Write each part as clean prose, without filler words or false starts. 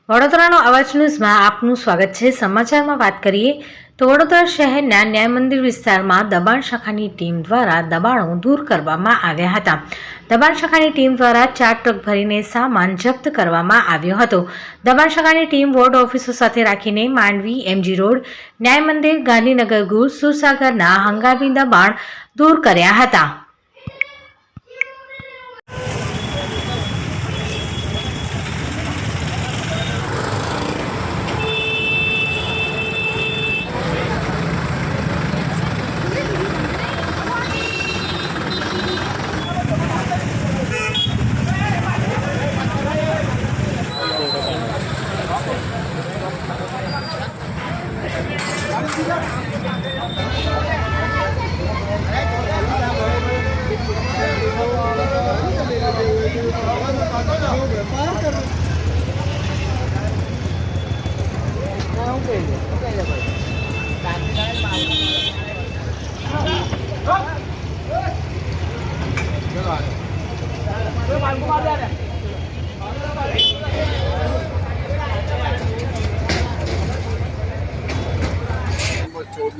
વડોદરાનો અવાજ ન્યૂઝમાં આપનું સ્વાગત છે। સમાચારમાં વાત કરીએ તો વડોદરા શહેરના ન્યાય મંદિર વિસ્તારમાં દબાણ શાખાની ટીમ દ્વારા દબાણો દૂર કરવામાં આવ્યા હતા। દબાણ શાખાની ટીમ દ્વારા 4 ટ્રક ભરીને સામાન જપ્ત કરવામાં આવ્યો હતો। દબાણ શાખાની ટીમ વોર્ડ ઓફિસો સાથે રાખીને માંડવી, એમજી રોડ, ન્યાય મંદિર, ગાંધીનગર ગુજ, સુરસાગરના હંગામી દબાણ દૂર કર્યા હતા।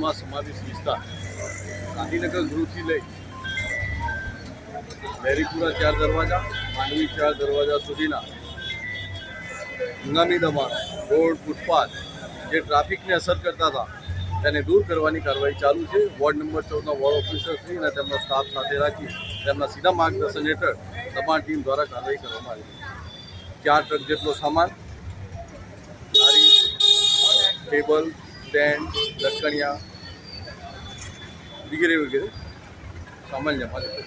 માં સમાવેશ વિસ્તાર ગાંધીનગર ગૃહથી લઈ બેરીપુરા 4 દરવાજા, માંડવી 4 દરવાજા સુધીના હંગામી દબાણ, રોડ, ફૂટપાથ જે ટ્રાફિકને અસર કરતા હતા તેને દૂર કરવાની કાર્યવાહી ચાલુ છે। વોર્ડ નંબર 14ના વોર્ડ ઓફિસરશ્રી અને તેમના સ્ટાફ સાથે રાખી તેમના સીધા માર્ગદર્શન હેઠળ દબાણ ટીમ દ્વારા કાર્યવાહી કરવામાં આવી છે। 4 ટ્રક જેટલો સામાન, લારી, ટેબલ, સ્ટેન્ડ, લટકણિયા વગેરે સામાન જમા લીધો।